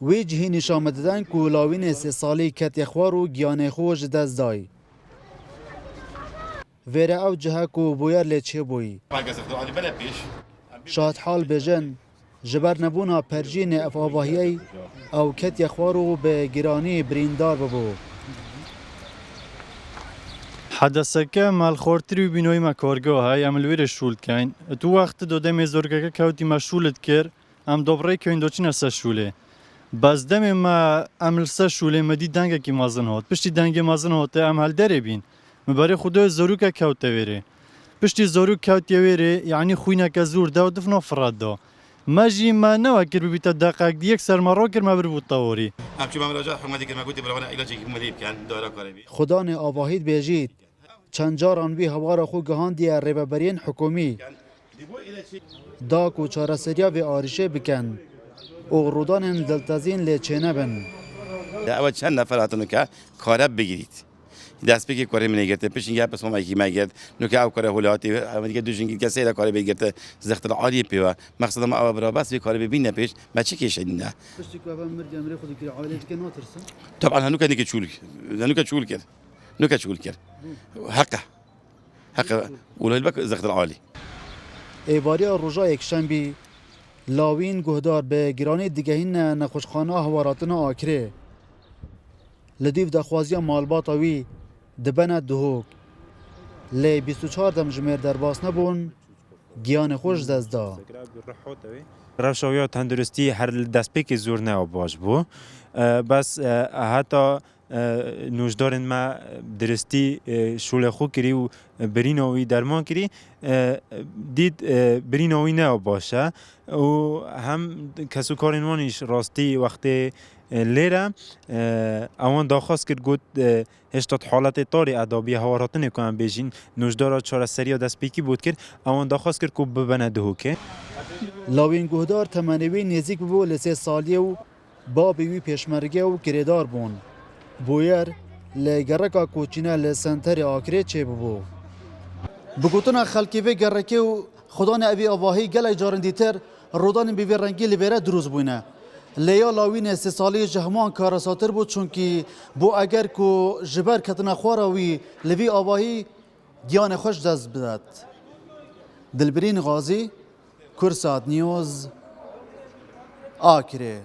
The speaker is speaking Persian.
وی جهی نشان دادن که لاوین 3 سالی کتی خوار و گیان خوش دست دای. ویره او جهه که بویر لیچه بوی. شاد حال بجن جبر نبونا پرجین افآواهی او کتی خوار و به گرانی بریندار ببو. حدثکه مالخورتری و بینوی ما کارگاه های عملویر شولد کن. تو وقت داده میزورگه که کودی مشولد کر ام دوباره که این دوچین است شوله. باز دم ما عمل سه شوله مدی دنگه کی مازن هات. پشتی دنگ مازن هاته عمل داره بین. مبارک خدا زوروکه کوته ویره. پشتی زوروک کوته ویره یعنی خوینه که زور دا و دفنا فراد دا. ماجی ما نوکر ببیت دقیق دیک سر مرا کر ما بربود طوری. همچون من راجع حکومتی که ما گفتی برای علاجی که مدیر کن داره کاری بی. خدا نه آواهید بیجید. چند جار آن بی هوار خو گهاندی ریببرین حکومی. دا کو چاره سریا و آرشه بکن. او رودان دلتزین لیچنه بن. اول چند نفر هاتونو که کارب بگیرید. دست بگی کاری منیگرده پیشین یا پس ما یکی میگرد نوکه او کار هولاتی و دیگه دوشینگی کسی را کاری بگیرده زخت عالی پیوا مقصد ما او برا بس کاری ببینه پیش ما چی کیش نه. پشتی که اول مرد امری خودی که عائلت که ناترسن. طبعا هنوکه نیک چول هنوکه چول کرد نوکه چول کرد حقه ولی البک زخت عالی. ایواری روزا یکشنبی لاوین گهدار به گرانی دیگهین نخوشخانه هواراتنا آکره. لدیف دخوازی مالباتاوی دبنا دهوک لی 24 دم جمیر در باس نبون گیان خوش دزدا روشاوی تندرستی هر دست پیک زور نه باش بو بس حتی نوشدارن ما درستی شول خو کری و بریناوی درمان کری دید بریناوی نه باشه و هم کسو کارینوانیش راستی وقتی لیره اوان داخواست کرد گفت هشتاد حالت طاری ادابی هوارات نکنم بیشین نوشدارا چهار سریا دست پیکی بود کرد اوان داخواست کرد که ببنه دهوکه لاوین گهدار تمنوی نزدیک بو ل 3 سالیه و بابی وی پیشمرگه و گریدار بون بویر لگرکا کوچینه لسنتر آکره چه بو بگوتنا خلکی و گرکه و خدا نه ابی آواهی گله جارندیتر رودان بی رنگی لیبره دروز بوینه لیا لاوین 3 سالی جهمان کارساتر بود چونکی بو اگر کو جبر کتنا خواروی لوی آواهی گیان خوش دست بدد دلبرین غازی کرسات نیوز آکره